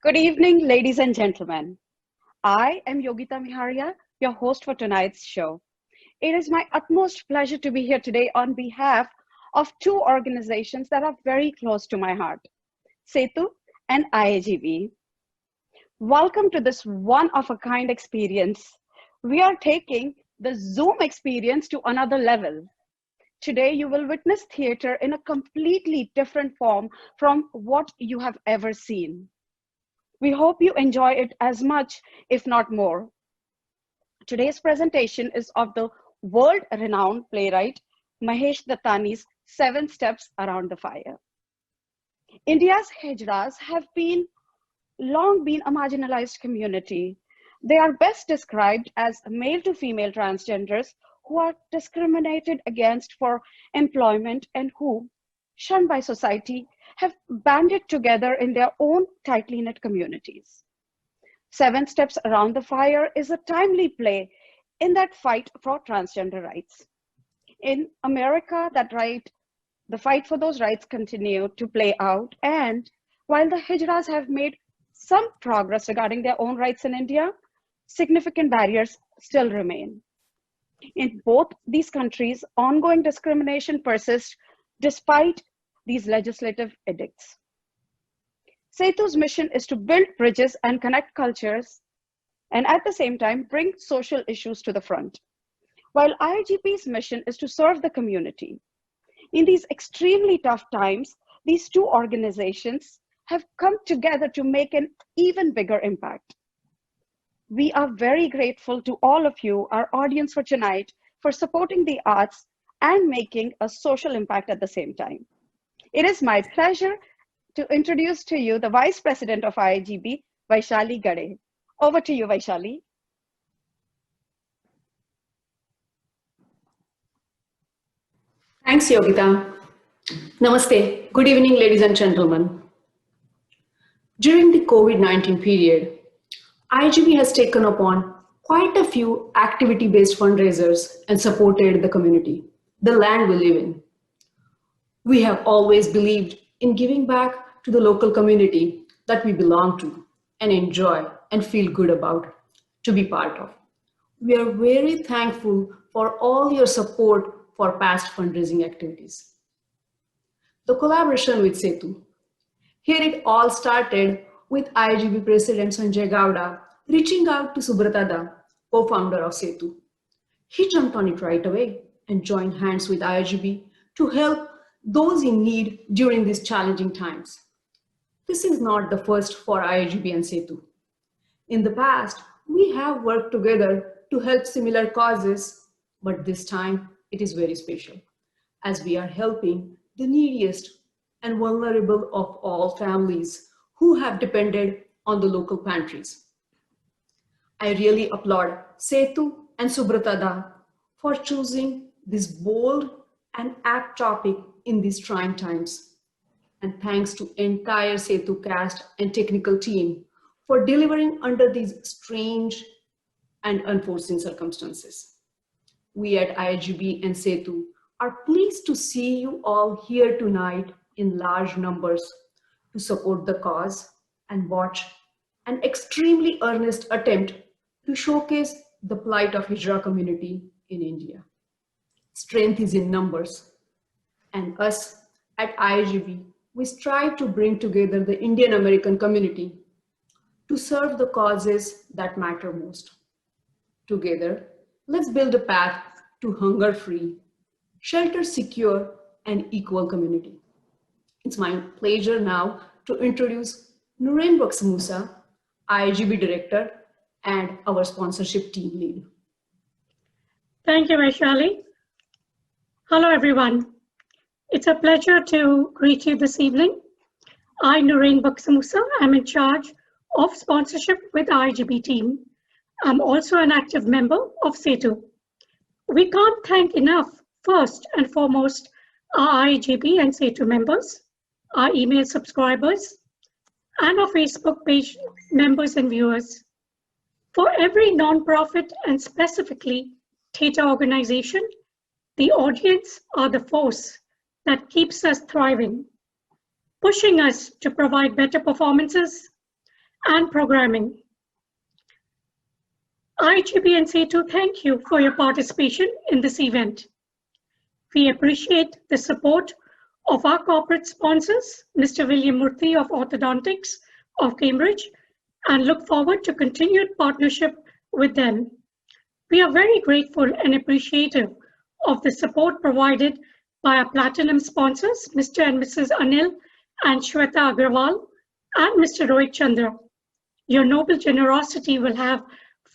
Good evening, ladies and gentlemen. I am Yogita Miharia, your host for tonight's show. It is my utmost pleasure to be here today on behalf of two organizations that are very close to my heart, SETU and IAGB. Welcome to this one-of-a-kind experience. We are taking the Zoom experience to another level. Today, you will witness theater in a completely different form from what you have ever seen. We hope you enjoy it as much, if not more. Today's presentation is of the world-renowned playwright Mahesh Dattani's 7 Steps Around the Fire. India's Hijras have long been a marginalized community. They are best described as male to female transgenders who are discriminated against for employment and who, shunned by society, have banded together in their own tightly knit communities. 7 Steps Around the Fire is a timely play in that fight for transgender rights. In America, the fight for those rights continue to play out, and while the Hijras have made some progress regarding their own rights in India, significant barriers still remain. In both these countries, ongoing discrimination persists despite these legislative edicts. SETU's mission is to build bridges and connect cultures, and at the same time, bring social issues to the front, while IIGP's mission is to serve the community. In these extremely tough times, these two organizations have come together to make an even bigger impact. We are very grateful to all of you, our audience for tonight, for supporting the arts and making a social impact at the same time. It is my pleasure to introduce to you the Vice President of IIGB, Vaishali Gade. Over to you, Vaishali. Thanks, Yogita. Namaste. Good evening, ladies and gentlemen. During the COVID-19 period, IIGB has taken upon quite a few activity-based fundraisers and supported the community, the land we live in. We have always believed in giving back to the local community that we belong to and enjoy and feel good about to be part of. We are very thankful for all your support for past fundraising activities. The collaboration with SETU. Here it all started with IIGB President Sanjay Gowda reaching out to Subrata Da, co-founder of SETU. He jumped on it right away and joined hands with IIGB to help those in need during these challenging times. This is not the first for IIGB and SETU. In the past, we have worked together to help similar causes, but this time it is very special as we are helping the neediest and vulnerable of all families who have depended on the local pantries. I really applaud SETU and Subrata Da for choosing this bold and apt topic in these trying times. And thanks to entire SETU cast and technical team for delivering under these strange and unforeseen circumstances. We at IIGB and SETU are pleased to see you all here tonight in large numbers to support the cause and watch an extremely earnest attempt to showcase the plight of Hijra community in India. Strength is in numbers, and us at IIGB, we strive to bring together the Indian American community to serve the causes that matter most. Together, let's build a path to hunger-free, shelter-secure, and equal community. It's my pleasure now to introduce Nurain Baksamusa, IIGB Director and our sponsorship team lead. Thank you, Vaishali. Hello, everyone. It's a pleasure to greet you this evening. I, Nurain Baksamusa, am in charge of sponsorship with IIGB team. I'm also an active member of SETU. We can't thank enough, first and foremost, our IIGB and SETU members, our email subscribers, and our Facebook page members and viewers. For every nonprofit and specifically theatre organization, the audience are the force that keeps us thriving, pushing us to provide better performances and programming. IGB and SETU thank you for your participation in this event. We appreciate the support of our corporate sponsors, Mr. William Murthy of Orthodontics of Cambridge, and look forward to continued partnership with them. We are very grateful and appreciative of the support provided by our platinum sponsors, Mr. and Mrs. Anil and Shweta Agrawal, and Mr. Rohit Chandra. Your noble generosity will have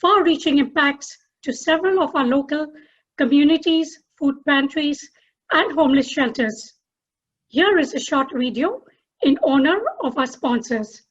far-reaching impacts to several of our local communities, food pantries, and homeless shelters. Here is a short video in honor of our sponsors.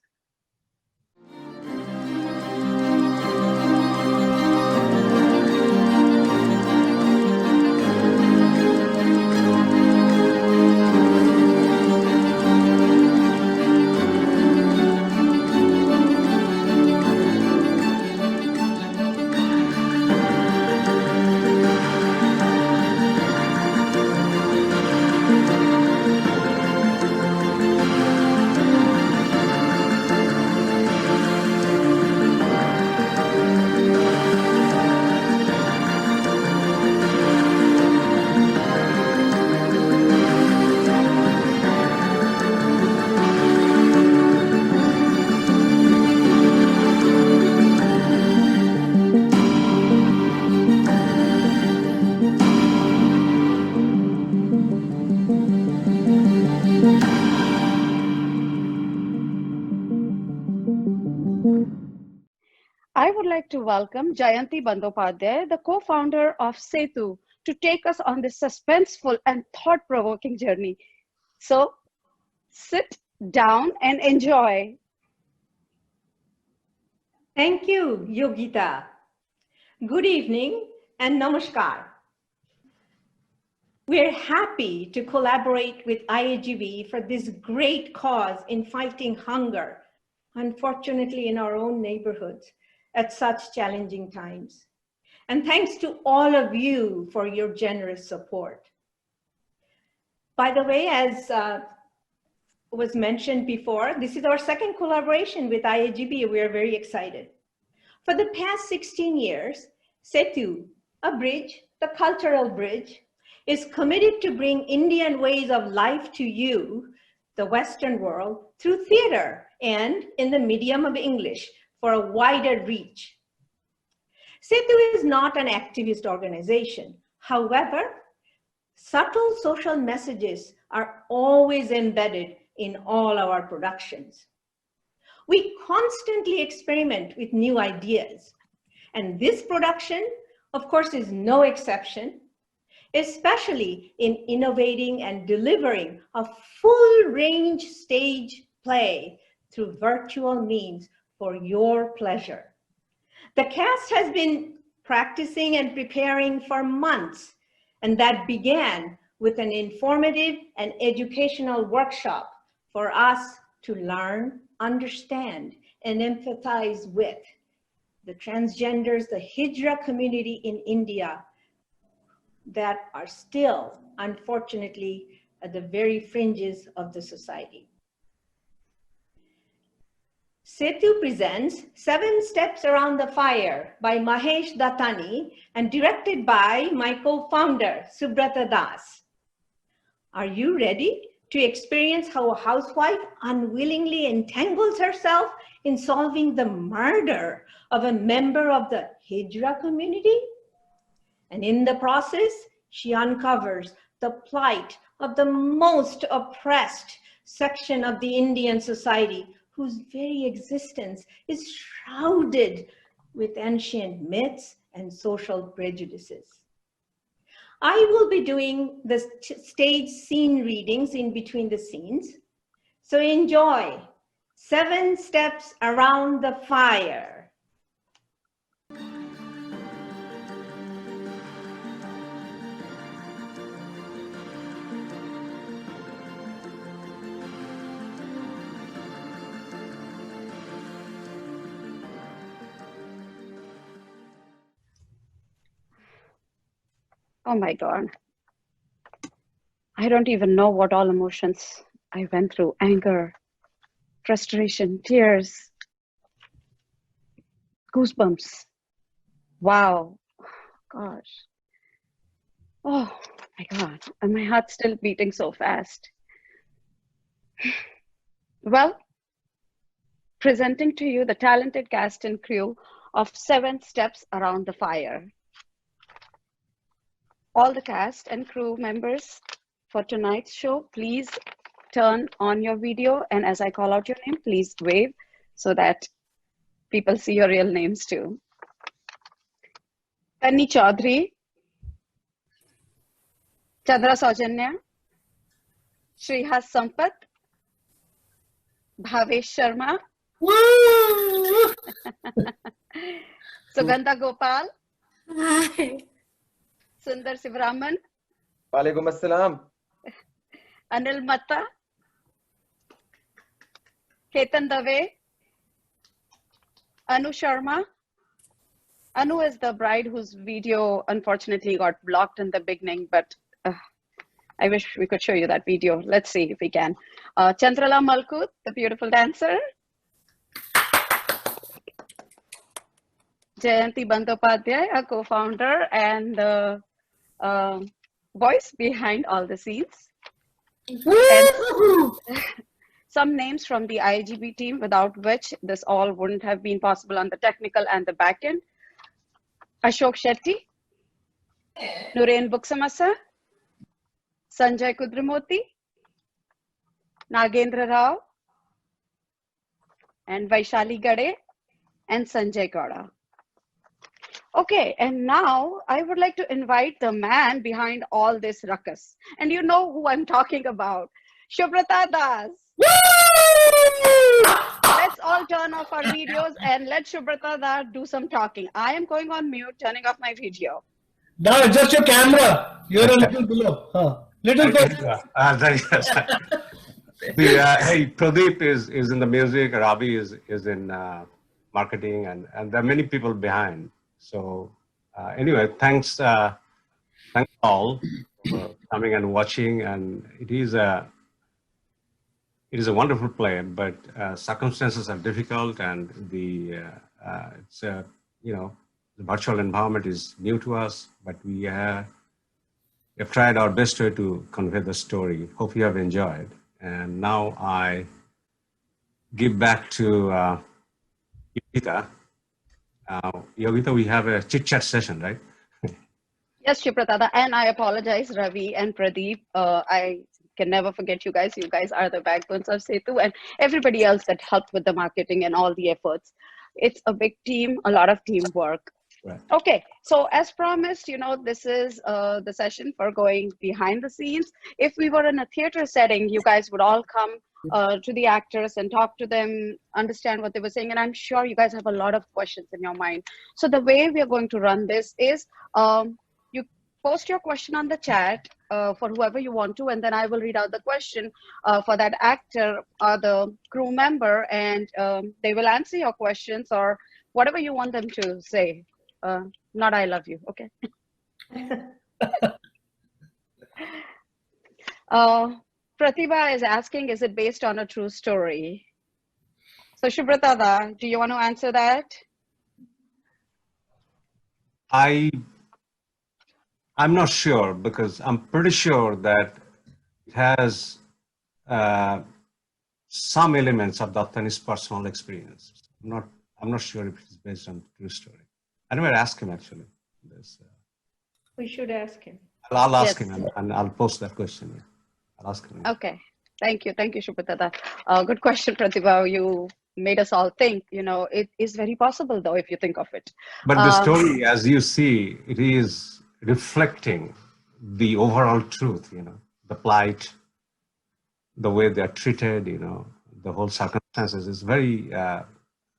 I would like to welcome Jayanti Bandyopadhyay, the co-founder of SETU, to take us on this suspenseful and thought-provoking journey. So, sit down and enjoy. Thank you, Yogita. Good evening and namaskar. We're happy to collaborate with IAGB for this great cause in fighting hunger, unfortunately in our own neighborhoods at such challenging times. And thanks to all of you for your generous support. By the way, as was mentioned before, this is our second collaboration with IAGB. We are very excited. For the past 16 years, SETU, a bridge, the cultural bridge, is committed to bring Indian ways of life to you, the Western world, through theater and in the medium of English for a wider reach. SETU is not an activist organization. However, subtle social messages are always embedded in all our productions. We constantly experiment with new ideas, and this production, of course, is no exception, especially in innovating and delivering a full range stage play through virtual means for your pleasure. The cast has been practicing and preparing for months, and that began with an informative and educational workshop for us to learn, understand, and empathize with the transgenders, the Hijra community in India that are still, unfortunately, at the very fringes of the society. SETU presents 7 Steps Around the Fire by Mahesh Dattani and directed by my co-founder, Subrata Das. Are you ready to experience how a housewife unwillingly entangles herself in solving the murder of a member of the Hijra community? And in the process, she uncovers the plight of the most oppressed section of the Indian society, whose very existence is shrouded with ancient myths and social prejudices. I will be doing the stage scene readings in between the scenes, so enjoy 7 Steps Around the Fire. Oh my God. I don't even know what all emotions I went through. Anger, frustration, tears, Goosebumps. Wow. Gosh. Oh my God. And my heart's still beating so fast. Well, presenting to you the talented cast and crew of 7 Steps Around the Fire. All the cast and crew members for tonight's show, please turn on your video, and as I call out your name, please wave so that people see your real names too. Tanni Chaudhary, Chandra Saujanya, Shrihas Sampath, Bhavesh Sharma, Sugandha Gopal, Hi. Sundar Sivaraman, Walaikum Assalam. Anil Matta, Ketan Dave, Anu Sharma. Anu is the bride whose video unfortunately got blocked in the beginning, but I wish we could show you that video. Let's see if we can. Chandrala Malkut, the beautiful dancer. Jayanti Bandyopadhyay, a co-founder and the voice behind all the scenes. And some names from the IGB team without which this all wouldn't have been possible on the technical and the back end. Ashok Shetty, Nurain Buksamasa, Sanjay Kudramoti, Nagendra Rao, and Vaishali Gade, and Sanjay Gowda. Okay, and now I would like to invite the man behind all this ruckus. And you know who I'm talking about, Shubrata Das. Let's all turn off our videos and let Shubrata Das do some talking. I am going on mute, turning off my video. No, just your camera. You're a little below. Little bit. Hey, Pradeep is in the music, Ravi is in marketing, and there are many people behind. So anyway, thanks all for coming and watching. And it is a wonderful play, but circumstances are difficult, and the virtual environment is new to us. But we have tried our best way to convey the story. Hope you have enjoyed. And now I give back to Yogita. Yogita, we have a chit-chat session, right? Yes, Shubrata, and I apologize, Ravi and Pradeep. I can never forget you guys. You guys are the backbones of Setu, and everybody else that helped with the marketing and all the efforts. It's a big team, a lot of teamwork. Right. Okay, so as promised, this is the session for going behind the scenes. If we were in a theater setting, you guys would all come to the actors and talk to them, understand what they were saying, and I'm sure you guys have a lot of questions in your mind. So the way we are going to run this is you post your question on the chat for whoever you want to, and then I will read out the question for that actor or the crew member, and they will answer your questions or whatever you want them to say. Not I love you, okay? Pratibha is asking, is it based on a true story? So Shubrata, do you want to answer that? I'm not sure, because I'm pretty sure that it has some elements of Dattani's personal experience. I'm not sure if it's based on true story. I never asked him actually. We should ask him. I'll ask him and I'll post that question. Yeah. I'll ask him. Okay, thank you, Shubrata. Good question, Pratibha. You made us all think. It is very possible though if you think of it. But the story, as you see, it is reflecting the overall truth. The plight, the way they are treated. The whole circumstances is very. I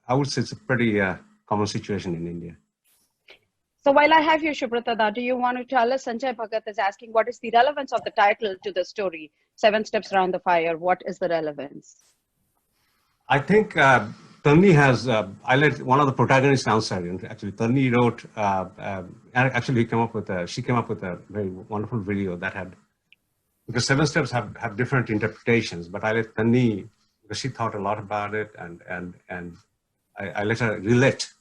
would say it's a pretty common situation in India. So while I have you, Shubrata, do you want to tell us, Sanjay Bhagat is asking, what is the relevance of the title to the story, 7 Steps Around the Fire? What is the relevance? I think Tanni has, I let one of the protagonists answer. Actually, Tanni wrote, actually she came up with a very wonderful video that had, because 7 steps have different interpretations, but I let Tanni, because she thought a lot about it, and I let her relate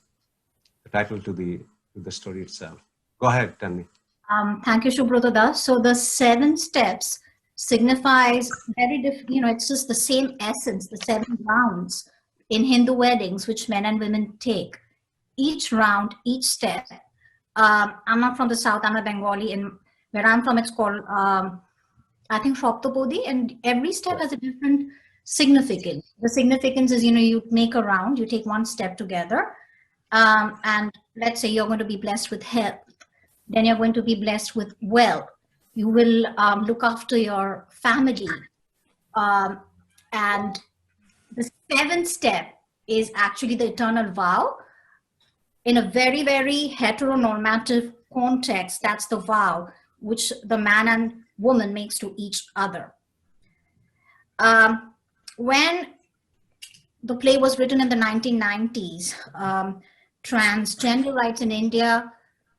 title to the story itself. Go ahead, Tanvi. Thank you, Subhrata. So the 7 steps signifies very different, it's just the same essence, the 7 rounds in Hindu weddings, which men and women take. Each round, each step. I'm not from the South, I'm a Bengali, and where I'm from, it's called, I think, Shoptapodi, and every step has a different significance. The significance is, you make a round, you take 1 step together, and let's say you're going to be blessed with health. Then you're going to be blessed with wealth. You will look after your family. And the 7th step is actually the eternal vow. In a very, very heteronormative context, that's the vow which the man and woman makes to each other. When the play was written in the 1990s, transgender rights in India,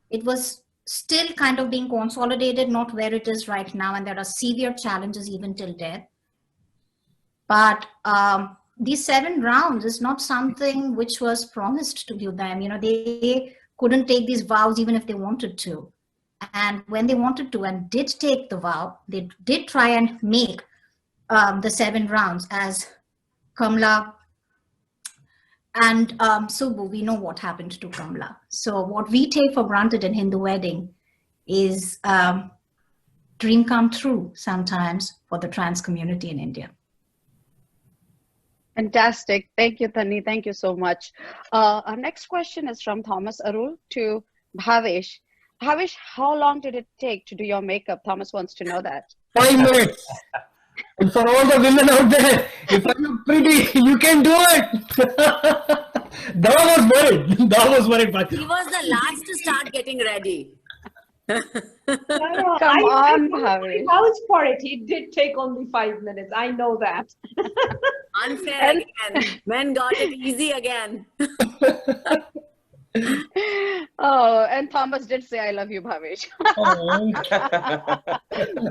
it was still kind of being consolidated, not where it is right now, and there are severe challenges even till death. But these 7 rounds is not something which was promised to them. They couldn't take these vows even if they wanted to. And when they wanted to and did take the vow, they did try and make the 7 rounds, as Kamla and Subbu, we know what happened to Kamla. So what we take for granted in Hindu wedding is dream come true sometimes for the trans community in India. Fantastic. Thank you, Tani. Thank you so much. Our next question is from Thomas Arul to Bhavesh. Bhavesh, how long did it take to do your makeup? Thomas wants to know that. 5 minutes. And for all the women out there, if I look pretty, you can do it. Dava was worried. Dava was worried. He was the last to start getting ready. No, Come on, Bhavesh. vouch for it. He did take only 5 minutes. I know that. Unfair again. Men got it easy again. Oh, and Thomas did say, I love you, Bhavesh.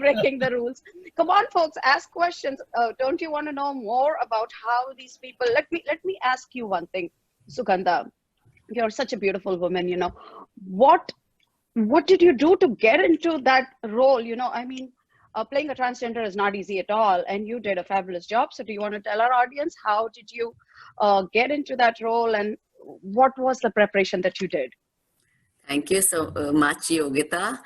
Breaking the rules. Come on, folks, ask questions. Don't you want to know more about how these people, let me ask you one thing, Sugandha. You're such a beautiful woman, What did you do to get into that role? I mean, playing a transgender is not easy at all, and you did a fabulous job. So do you want to tell our audience, how did you get into that role, and what was the preparation that you did? Thank you so much, Yogita,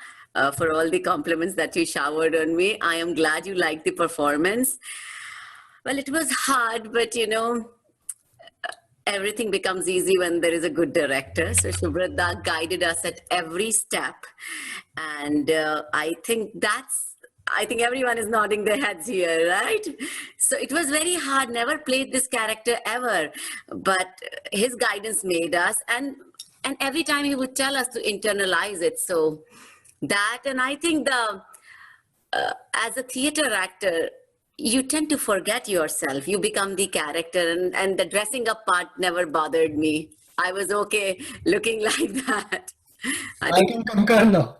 for all the compliments that you showered on me. I am glad you liked the performance. Well, it was hard, but everything becomes easy when there is a good director. So Subhrata guided us at every step. And I think everyone is nodding their heads here, right? So it was very hard, never played this character ever, but his guidance made us, and every time he would tell us to internalize it. So that, and I think as a theater actor, you tend to forget yourself. You become the character, and the dressing up part never bothered me. I was okay looking like that. I can concur now.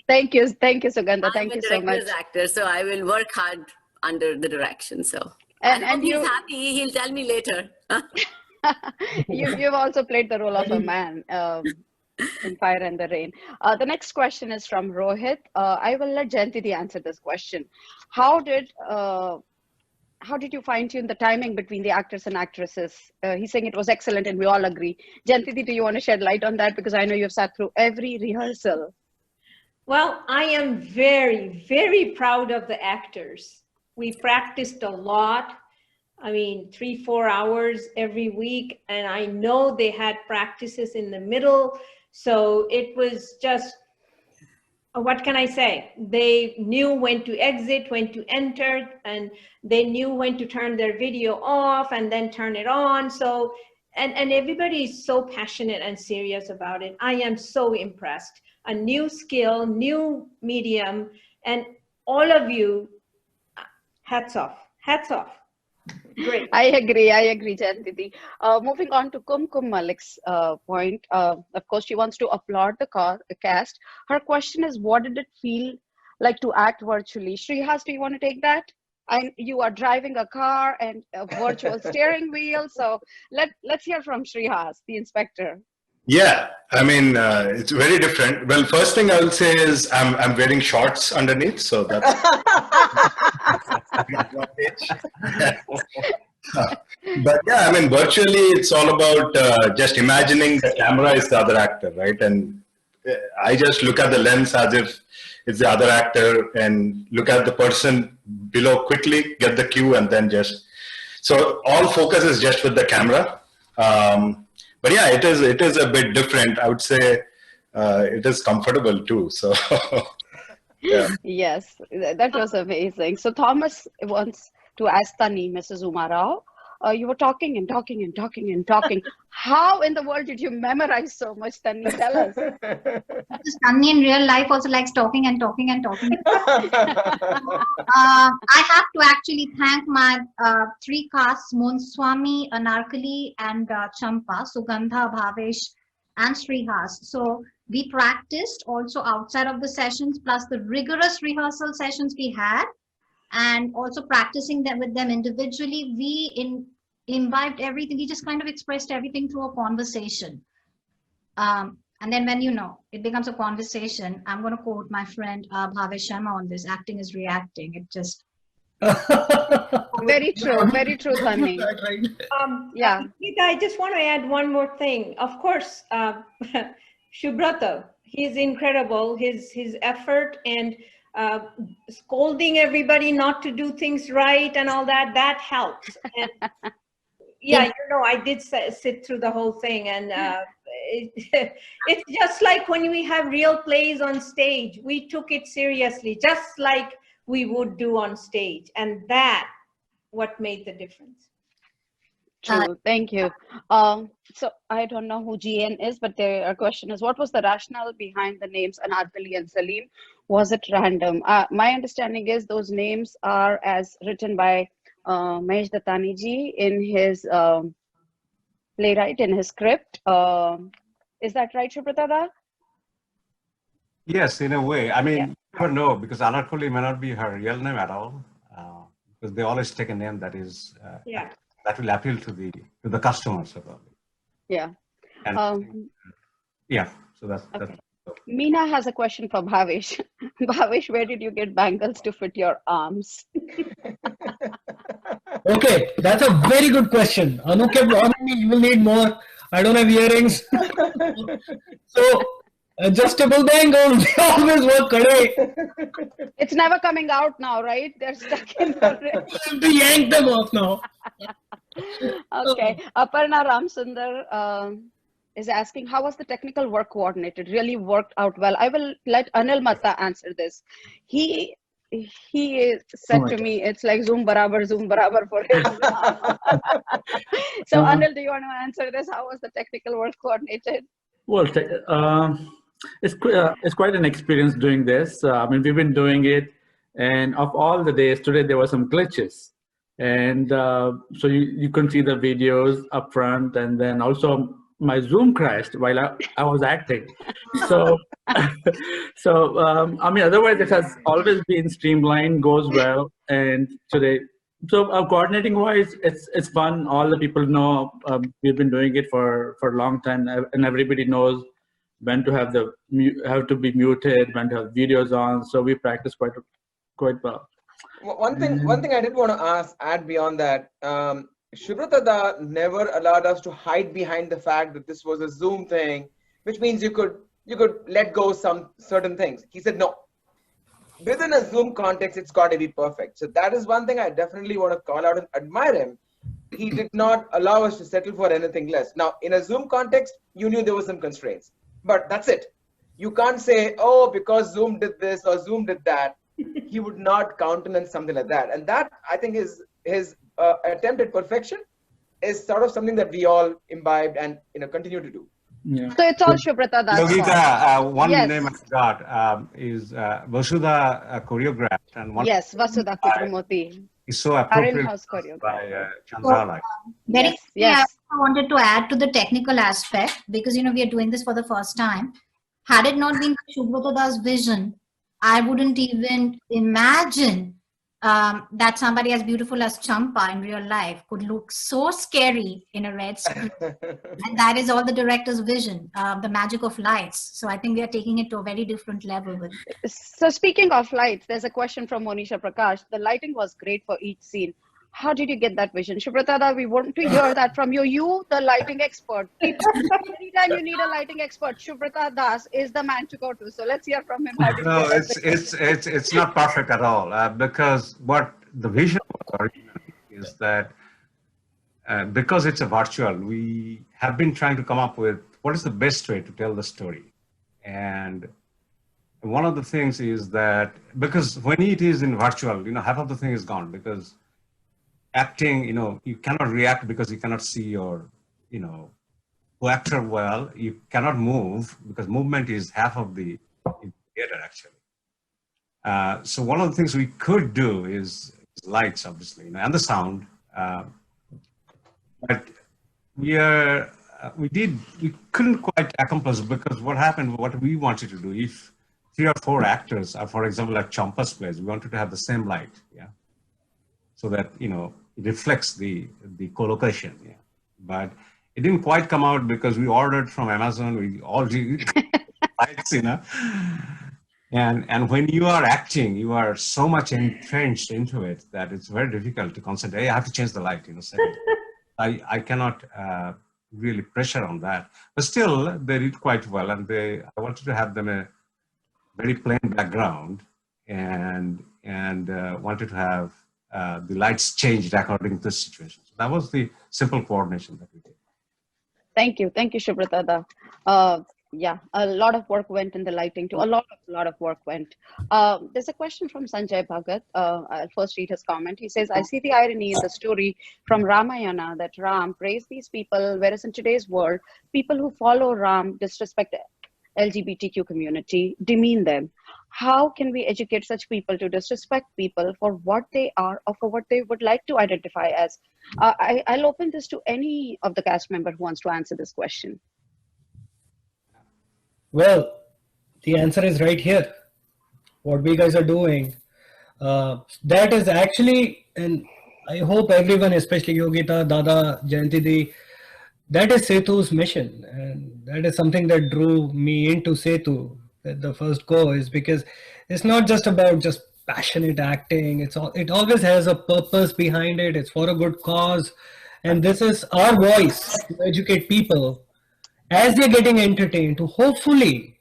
Thank you, Sugandha. Thank you so much. I'm a director's actor, so I will work hard under the direction. So, and he's happy. He'll tell me later. You've also played the role of a man in Fire and the Rain. The next question is from Rohit. I will let Jayantiti answer this question. How did you fine-tune the timing between the actors and actresses? He's saying it was excellent, and we all agree. Jayantiti, do you want to shed light on that? Because I know you've sat through every rehearsal. Well, I am very, very proud of the actors. We practiced a lot. 3-4 hours every week. And I know they had practices in the middle. So it was just, what can I say? They knew when to exit, when to enter, and they knew when to turn their video off and then turn it on. So, and everybody is so passionate and serious about it. I am so impressed. A new skill, new medium, and all of you, hats off, hats off. Great. I agree, Jayantiti. Moving on to Kumkum Malik's point. Of course, she wants to applaud the cast. Her question is, what did it feel like to act virtually? Shrihas, do you want to take that? and you are driving a car and a virtual steering wheel. So let's hear from Srihas, the inspector. Yeah, I mean, it's very different. Well, first thing I will say is I'm wearing shorts underneath, so that's but yeah, I mean, virtually it's all about just imagining the camera is the other actor, right? And I just look at the lens as if it's the other actor and look at the person below quickly, get the cue, and then just, so all focus is just with the camera. But yeah, it is a bit different. I would say it is comfortable too. So yeah. Yes, that was amazing. So Thomas wants to ask Tani, Mrs. Umarao, you were talking and talking and talking and talking. How in the world did you memorize so much, Tani? Tell us. Because Tani in real life also likes talking and talking and talking. I have to actually thank my three castes, Monswami, Anarkali, and Champa, Sugandha, Bhavesh, and Srihas. So we practiced also outside of the sessions, plus the rigorous rehearsal sessions we had, and also practicing them with them individually. We imbibed everything. We just kind of expressed everything through a conversation. And then when it becomes a conversation, I'm going to quote my friend Bhavesh Sharma on this: acting is reacting. It just very true, Tani. Yeah. I just want to add one more thing. Of course, Shubrata, he's incredible. His effort and scolding everybody not to do things right and all that helps. And yeah, I did sit through the whole thing, and it's just like when we have real plays on stage, we took it seriously, just like we would do on stage, and that what made the difference. True. Thank you. So I don't know who GN is, but their question is, what was the rationale behind the names Anarkali and Salim? Was it random? My understanding is those names are as written by Mahesh Dattani ji in his playwright, in his script. Is that right, Shubrata? Yes, in a way. I mean, you never know, because Anarkali may not be her real name at all, because they always take a name that is that will appeal to the customers. Yeah. And, so that's okay. Meena has a question for Bhavesh. Bhavesh, where did you get bangles to fit your arms? Okay, that's a very good question. Anu kept warning me, you will need more. I don't have earrings. So, adjustable bangles, they always work. It's never coming out now, right? They're stuck in the wrist. I have to yank them off now. Okay. Aparna Ramsundar is asking, how was the technical work coordinated? Really worked out well. I will let Anil Matta answer this. He said to me, it's like Zoom barabar for him. So Anil, do you want to answer this? How was the technical work coordinated? Well, it's quite an experience doing this. I mean, we've been doing it, and of all the days, today there were some glitches. And so you couldn't see the videos up front, and then also my Zoom crashed while I was acting. So, I mean, otherwise it has always been streamlined, goes well. And today, so coordinating wise, it's fun. All the people know we've been doing it for a long time, and everybody knows when to have to be muted, when to have videos on. So we practice quite well. One thing I did want to add beyond that, Shubrata never allowed us to hide behind the fact that this was a Zoom thing, which means you could let go some certain things. He said no. Within a Zoom context, it's got to be perfect. So that is one thing I definitely want to call out and admire him. He did not allow us to settle for anything less. Now, in a Zoom context, you knew there were some constraints, but that's it. You can't say, oh, because Zoom did this or Zoom did that. He would not countenance something like that. And that, I think, is his attempt at perfection is sort of something that we all imbibed and continue to do. Yeah. So it's all Shubrata Das. Yogita, one name I forgot is Vasudha choreographed, and one Vasudha Kutramoti is so appropriate by Chandra. I wanted to add to the technical aspect, because we are doing this for the first time. Had it not been for Shubrata Das' vision, I wouldn't even imagine that somebody as beautiful as Champa in real life could look so scary in a red screen. And that is all the director's vision, the magic of lights. So I think we are taking it to a very different level with. So speaking of lights, there's a question from Monisha Prakash. The lighting was great for each scene. How did you get that vision? Subratada, we want to hear that from you. You, the lighting expert. People, anytime you need a lighting expert, Subrata Das is the man to go to. So let's hear from him. How did you No, get that it's not perfect at all, because what the vision was originally is that because it's a virtual, we have been trying to come up with what is the best way to tell the story. And one of the things is that because when it is in virtual, half of the thing is gone, because acting, you cannot react because you cannot see your, who acted well. You cannot move because movement is half of the theater actually. So one of the things we could do is lights, obviously, and the sound. But we couldn't quite accomplish, because what happened, what we wanted to do, if 3 or 4 actors are, for example, like Champa's plays, we wanted to have the same light, so that it reflects the co-location, but it didn't quite come out because we ordered from Amazon. We already lights, and when you are acting, you are so much entrenched into it that it's very difficult to concentrate. I have to change the light, I cannot really pressure on that, but still they did quite well, and I wanted to have them a very plain background, and wanted to have the lights changed according to the situation. So that was the simple coordination that we did. Thank you, Subratada. Yeah, a lot of work went in the lighting too. A lot of work went. There's a question from Sanjay Bhagat. I'll first read his comment. He says, I see the irony in the story from Ramayana that Ram praised these people, whereas in today's world, people who follow Ram disrespect LGBTQ community, demean them. How can we educate such people to disrespect people for what they are or for what they would like to identify as? I'll open this to any of the cast member who wants to answer this question. Well, the answer is right here. What we guys are doing, that is actually, and I hope everyone, especially Yogita, Dada, Jayantidi, that is Setu's mission, and that is something that drew me into Setu at the first go, is because it's not just about just passionate acting. It always has a purpose behind it. It's for a good cause, and this is our voice to educate people as they're getting entertained to hopefully,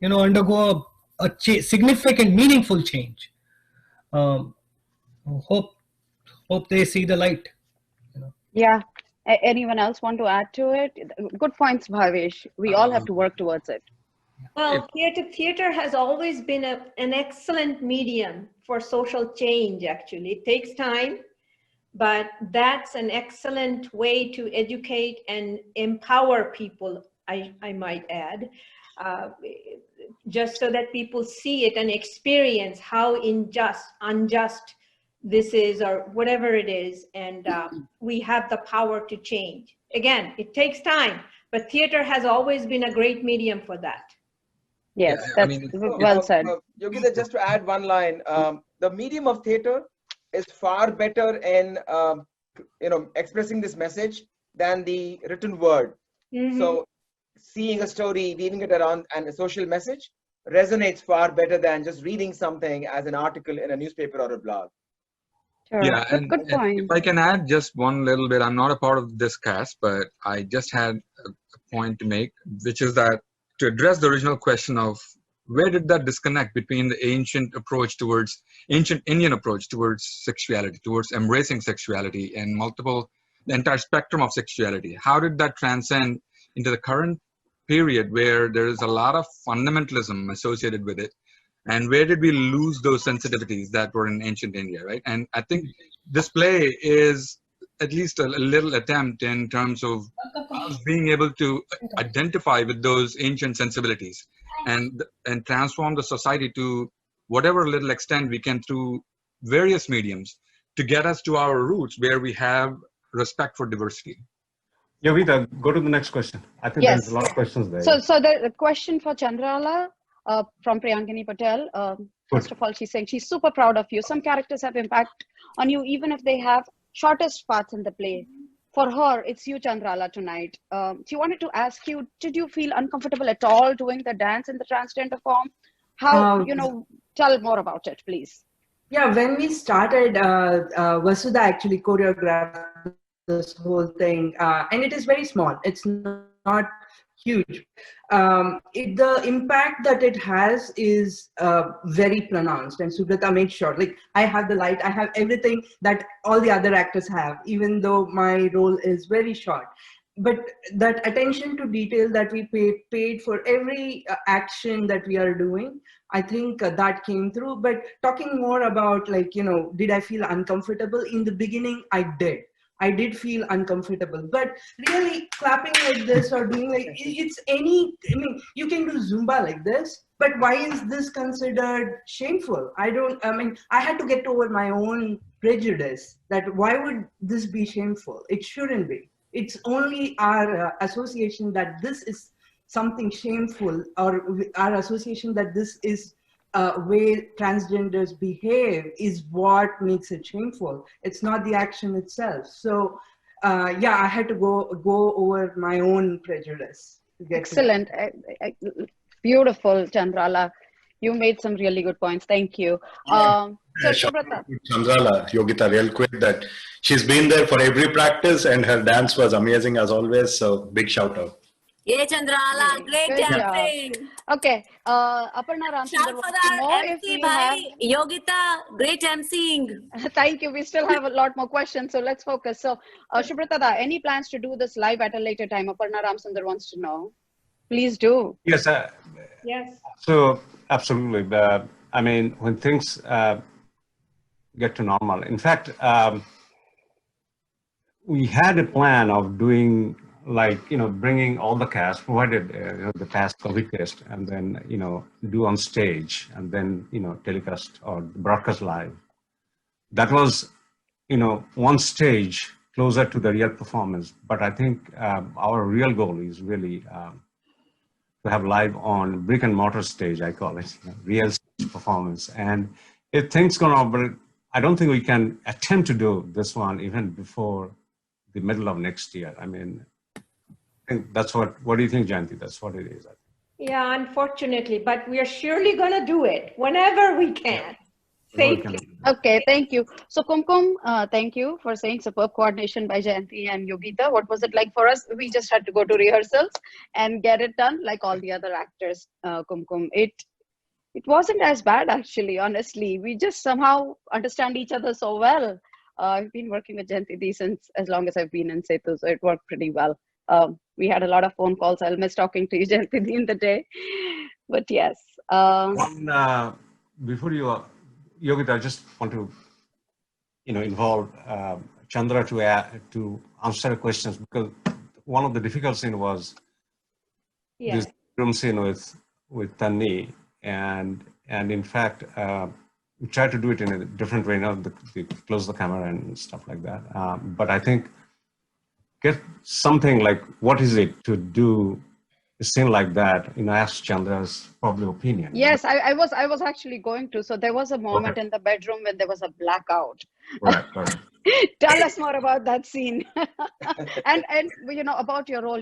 undergo a significant, meaningful change. Hope they see the light. Yeah. Anyone else want to add to it? Good points, Bhavesh. We all have to work towards it. Well, theater has always been an excellent medium for social change, actually. It takes time, but that's an excellent way to educate and empower people, I might add, just so that people see it and experience how unjust this is, or whatever it is, and we have the power to change. Again, it takes time, but theater has always been a great medium for that. Yes, that's well said. Yogita, just to add one line, the medium of theater is far better in expressing this message than the written word. Mm-hmm. So seeing a story, weaving it around, and a social message resonates far better than just reading something as an article in a newspaper or a blog. Sure. Yeah, good point. If I can add just one little bit, I'm not a part of this cast, but I just had a point to make, which is that to address the original question of where did that disconnect between the ancient Indian approach towards sexuality, towards embracing sexuality and the entire spectrum of sexuality, how did that transcend into the current period where there is a lot of fundamentalism associated with it? And where did we lose those sensitivities that were in ancient India, right? And I think this play is at least a little attempt in terms of us being able to identify with those ancient sensibilities and transform the society to whatever little extent we can through various mediums to get us to our roots where we have respect for diversity. Yogita, go to the next question. I think there's a lot of questions there. So the question for Chandrala, from Priyangini Patel. First of all, she's saying she's super proud of you. Some characters have impact on you, even if they have shortest parts in the play. For her, it's you, Chandrala, tonight. She wanted to ask you, did you feel uncomfortable at all doing the dance in the transgender form? How, tell more about it, please. Yeah, when we started, Vasudha actually choreographed this whole thing, and it is very small. It's not huge. The impact that it has is very pronounced, and Subrata made sure, like, I have the light, I have everything that all the other actors have, even though my role is very short. But that attention to detail that we paid for every action that we are doing, I think that came through. But talking more about, like, did I feel uncomfortable? In the beginning, I did feel uncomfortable, but really clapping like this or doing like, you can do Zumba like this, but why is this considered shameful? I had to get over my own prejudice that why would this be shameful? It shouldn't be. It's only our association that this is something shameful, or our association that this is way transgenders behave is what makes it shameful. It's not the action itself. So yeah, I had to go over my own prejudice to get excellent. Beautiful, Chandrala. You made some really good points. Thank you. So Subrata. Chandrala, Yogita, real quick, that she's been there for every practice and her dance was amazing as always. So big shout out. Yeah, Chandrala, great dancing. Okay, Aparna Ramsundar. Shout for the MC, bhai. Yogita, great emceeing. Thank you. We still have a lot more questions, so let's focus. So, Subrata, any plans to do this live at a later time? Aparna Ramsundar wants to know. Please do. Yes. Yes. So absolutely. I mean, when things get to normal. In fact, we had a plan of doing, like, bringing all the cast, provided the past COVID test, and then do on stage, and then telecast or broadcast live. That was one stage closer to the real performance. But I think our real goal is really to have live on brick and mortar stage, I call it, real stage performance. And if things go on, but I don't think we can attempt to do this one even before the middle of next year. I mean, I think that's what do you think, Jayanti? That's what it is, I think. Yeah, unfortunately, but we are surely going to do it whenever we can. Safely. Okay, thank you. So Kumkum, thank you for saying superb coordination by Jayanti and Yogita. What was it like for us? We just had to go to rehearsals and get it done like all the other actors, Kumkum. It wasn't as bad, actually, honestly. We just somehow understand each other so well. I've been working with Jayanti since as long as I've been in Setu, so it worked pretty well. We had a lot of phone calls. I'll miss talking to you, Jayanti, in the day. But yes. Before you, Yogita, I just want to, involve Chandra to answer questions, because one of the difficult scene was this room scene with Tanni, and in fact, we tried to do it in a different way, close the camera and stuff like that. But I think get something like, what is it to do a scene like that? Ask Chandra's probably opinion. Yes, I was actually going to. So there was a moment in the bedroom when there was a blackout. Right. Tell us more about that scene. and about your role.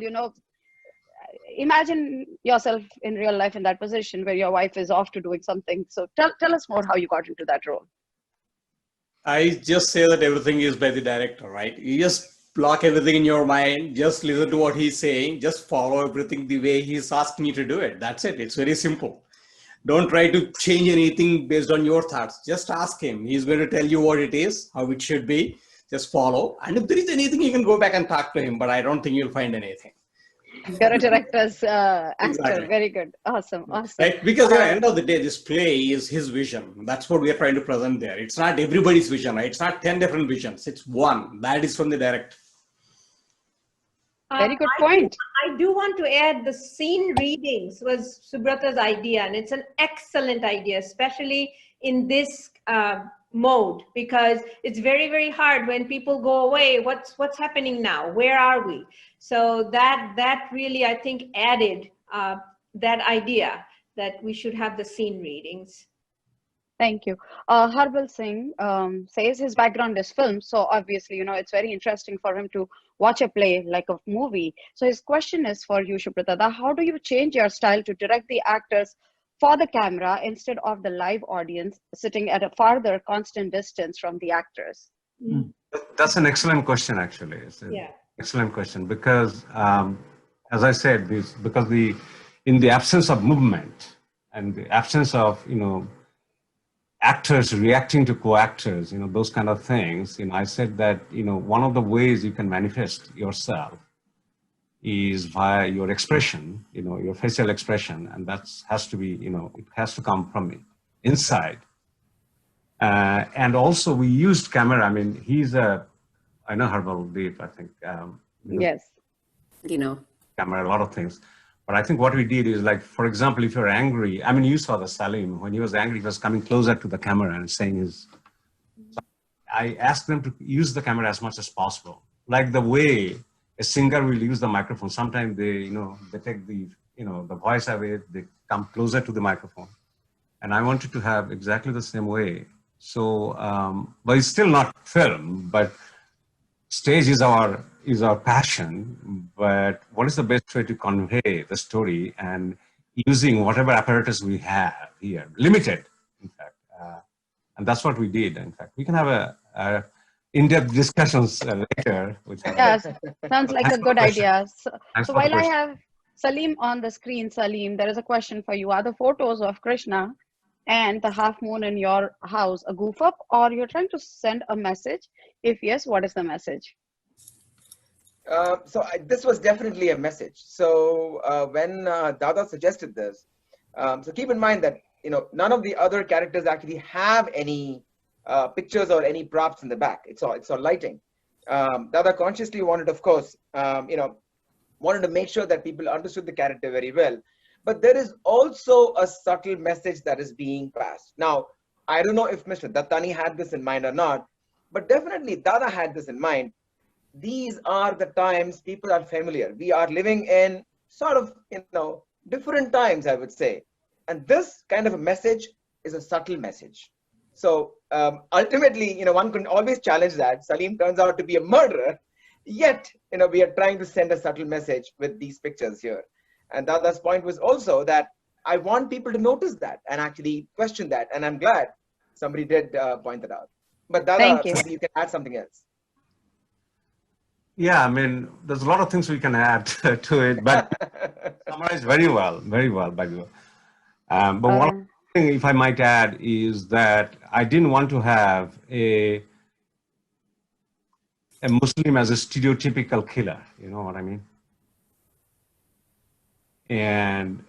Imagine yourself in real life in that position where your wife is off to doing something. So tell us more how you got into that role. I just say that everything is by the director, right? You just block everything in your mind, just listen to what he's saying, just follow everything the way he's asking you to do it. That's it. It's very simple. Don't try to change anything based on your thoughts. Just ask him. He's going to tell you what it is, how it should be. Just follow. And if there is anything, you can go back and talk to him, but I don't think you'll find anything. You're a director's actor. Exactly. Very good. Awesome. Right? Because at the end of the day, this play is his vision. That's what we are trying to present there. It's not everybody's vision, right? It's not 10 different visions. It's one. That is from the director. Very good point. I do want to add, the scene readings was Subrata's idea, and it's an excellent idea, especially in this mode, because it's very, very hard when people go away. What's happening now? Where are we? So that really, I think, added that idea. that we should have the scene readings. Thank you. Harbal Singh says his background is film, so obviously, it's very interesting for him to watch a play like a movie. So his question is for you, Subrata. How do you change your style to direct the actors for the camera instead of the live audience sitting at a farther constant distance from the actors? That's an excellent question, actually. It's an excellent question because, as I said, in the absence of movement and the absence of, actors reacting to co-actors, those kind of things, I said that, one of the ways you can manifest yourself is via your expression, your facial expression, and that has to be, it has to come from inside. And also we used camera. I mean, I know Harbal did, I think. Yes. Camera, a lot of things. But I think what we did is, like, for example, if you're angry, I mean, you saw the Salim, when he was angry, he was coming closer to the camera and saying his, so I asked them to use the camera as much as possible. Like the way a singer will use the microphone. Sometimes they, they take the, the voice away, they come closer to the microphone. And I wanted to have exactly the same way. So, but it's still not film, but stage is our passion. But what is the best way to convey the story, and using whatever apparatus we have here, limited, in fact, and that's what we did. In fact, we can have a in-depth discussions later. Yes, sounds like a good idea. So while I question. have Salim on the screen, Salim, there is a question for you. Are the photos of Krishna and the half moon in your house a goof up, or you're trying to send a message? If yes, what is the message? This was definitely a message. So when Dada suggested this, so keep in mind that none of the other characters actually have any pictures or any props in the back. It's all lighting. Dada consciously wanted, of course, wanted to make sure that people understood the character very well. But there is also a subtle message that is being passed. Now, I don't know if Mr. Dattani had this in mind or not, but definitely Dada had this in mind. These are the times people are familiar. We are living in sort of, different times, I would say. And this kind of a message is a subtle message. So ultimately, one can always challenge that. Salim turns out to be a murderer, yet, we are trying to send a subtle message with these pictures here. And Dada's point was also that I want people to notice that and actually question that. And I'm glad somebody did point that out. But Dada, maybe you can add something else. Yeah, I mean, there's a lot of things we can add to it, but summarized very well, by the way. But one thing, if I might add, is that I didn't want to have a Muslim as a stereotypical killer, you know what I mean? And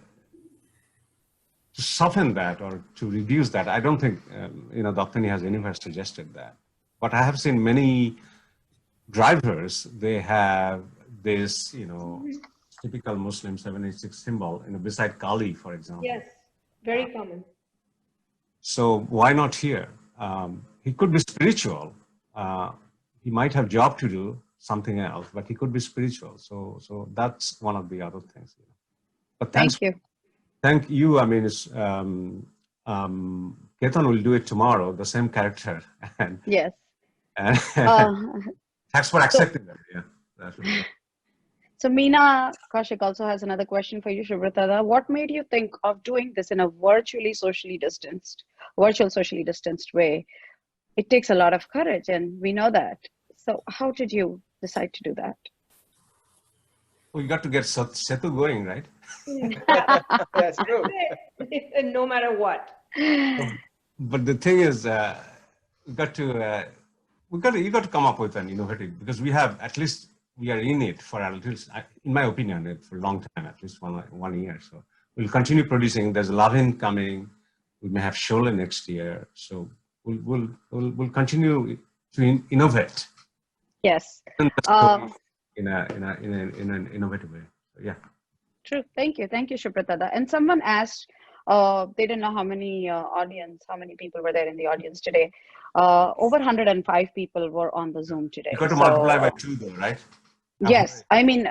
to soften that or to reduce that, I don't think, Dattani has anywhere suggested that. But I have seen many drivers, they have this, typical Muslim 786 symbol, beside Kali, for example. Yes, very common. So why not here? He could be spiritual. He might have job to do, something else, but he could be spiritual. So that's one of the other things. But thank you. Thank you. I mean, Ketan will do it tomorrow, the same character. And, yes. And thanks for accepting that. Yeah. So Meena Kaushik also has another question for you, Subrata. What made you think of doing this in a virtual socially distanced way? It takes a lot of courage, and we know that. So how did you decide to do that? Well, you got to get Setu going, right? That's true. No matter what. But the thing is, you got to come up with an innovative, because we have, at least we are in it for at least, in my opinion, for a long time, at least one year. So we'll continue producing. There's Lavin coming. We may have Sholay next year. So we'll continue to innovate. Yes. In an innovative way. So, yeah. True. Thank you, Subrata. And someone asked, they didn't know how many people were there in the audience today. Over 105 people were on the Zoom today. You got to multiply by 2 though, right? Yes. I mean,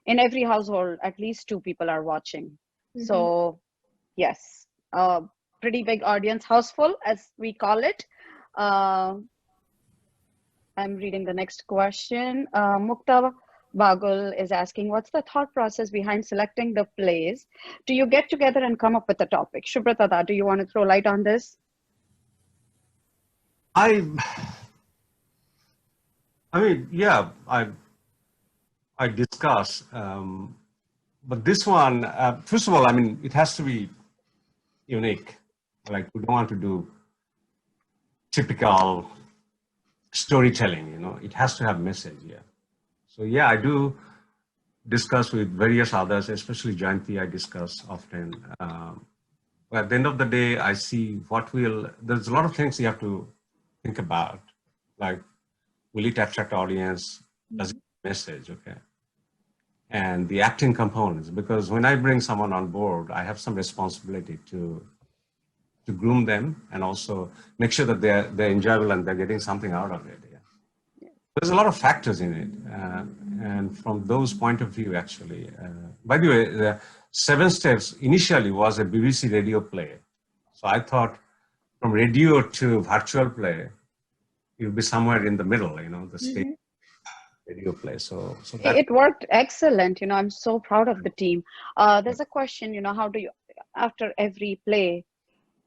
in every household, at least 2 people are watching. Mm-hmm. So Yes, pretty big audience, houseful as we call it. I'm reading the next question. Mukta Bagul is asking, what's the thought process behind selecting the plays? Do you get together and come up with a topic? Shubhratada, do you want to throw light on this? I mean, yeah, I discuss, but this one, first of all, I mean, it has to be unique. Like, we don't want to do typical storytelling, you know, it has to have message. Yeah. So yeah, I do discuss with various others, especially Jayanti, I discuss often. But at the end of the day, I see there's a lot of things you have to think about, like, will it attract audience? Does it have a message? Okay. And the acting components, because when I bring someone on board, I have some responsibility to groom them and also make sure that they're enjoyable and they're getting something out of it. Yeah. There's a lot of factors in it. And from those point of view, actually, by the way, the 7 Steps initially was a BBC radio play. So I thought from radio to virtual play, it would be somewhere in the middle, you know, the stage radio play. So that It worked excellent. You know, I'm so proud of the team. There's a question, you know, how do you, after every play,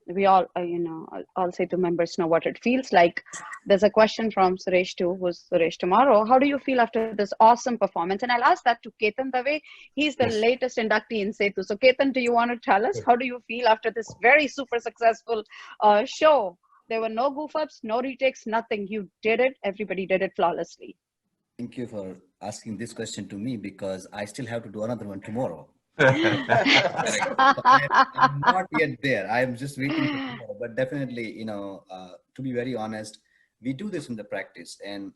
we all, you know, all say to members know what it feels like. There's a question from Suresh too, who's Suresh tomorrow. How do you feel after this awesome performance? And I'll ask that to Ketan Dave. He's the latest inductee in Setu. So Ketan, do you want to tell us, how do you feel after this very super successful show? There were no goof ups, no retakes, nothing. You did it. Everybody did it flawlessly. Thank you for asking this question to me, because I still have to do another one tomorrow. I'm not yet there. I'm just waiting for tomorrow. But definitely, you know, to be very honest, we do this in the practice, and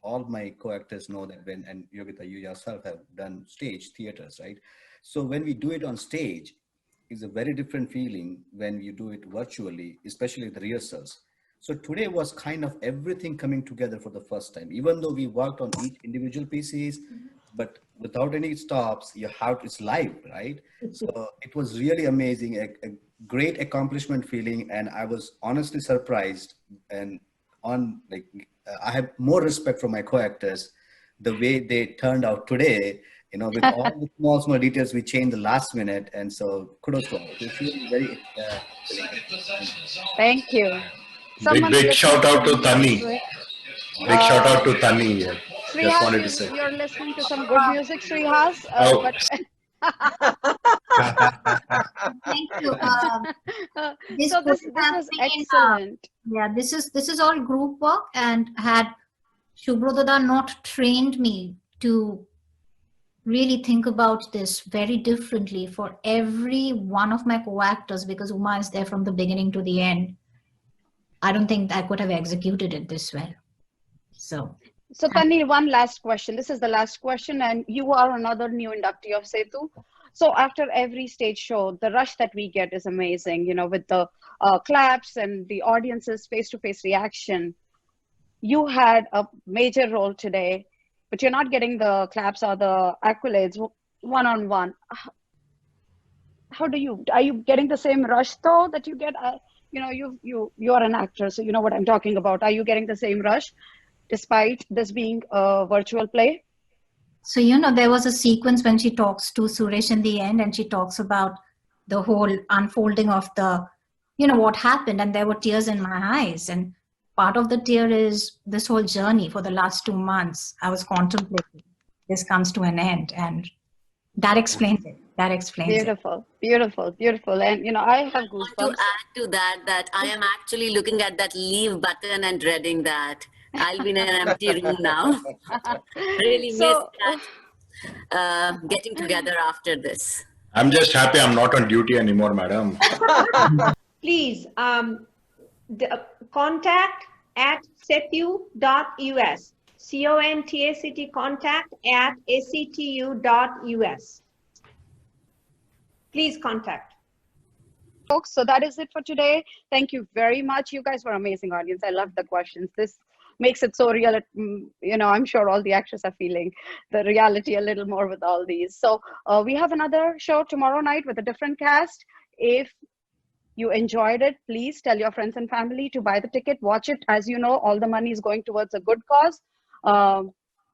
all my co-actors know that and Yogita, you yourself have done stage theaters, right? So when we do it on stage, it's a very different feeling when you do it virtually, especially the rehearsals. So today was kind of everything coming together for the first time, even though we worked on each individual pieces, but without any stops, it's live, right? So it was really amazing, a great accomplishment feeling. And I was honestly surprised, and I have more respect for my co-actors, the way they turned out today, you know, with all the small details we changed the last minute. And so kudos to all. It's really very, Thank you. Big shout out to Tani. Big shout out to Tani. Just wanted to say. You're listening to some good music, Srihas. Oh. Thank you. So this was excellent. Yeah, this is all group work, and had Shubhradada not trained me to really think about this very differently for every one of my co-actors, because Uma is there from the beginning to the end, I don't think I could have executed it this well. So Tani, one last question. This is the last question, and you are another new inductee of Setu. So after every stage show, the rush that we get is amazing, you know, with the claps and the audience's face-to-face reaction. You had a major role today, but you're not getting the claps or the accolades one-on-one. Are you getting the same rush though that you get? You know, you're an actor, so you know what I'm talking about. Are you getting the same rush despite this being a virtual play? So, you know, there was a sequence when she talks to Suresh in the end, and she talks about the whole unfolding of what happened, and there were tears in my eyes. And part of the tear is this whole journey for the last 2 months. I was contemplating this comes to an end, and that explains it. That explains beautiful, it. Beautiful, beautiful. And, you know, I have goosebumps. To add to that I am actually looking at that leave button and dreading that. I'll be in an empty room now. Really miss that getting together after this. I'm just happy I'm not on duty anymore, madam. Please contact at setu.us. CONTACT contact at actu.us. Please contact. Folks, so that is it for today. Thank you very much. You guys were amazing audience. I loved the questions. makes it so real. I'm sure all the actors are feeling the reality a little more with all these. So we have another show tomorrow night with a different cast. If you enjoyed it, please tell your friends and family to buy the ticket, watch it. As you know, all the money is going towards a good cause.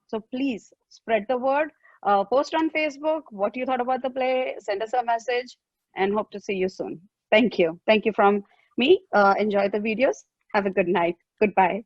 So please spread the word, post on Facebook what you thought about the play, send us a message, and hope to see you soon. Thank you. Thank you from me. Enjoy the videos. Have a good night. Goodbye.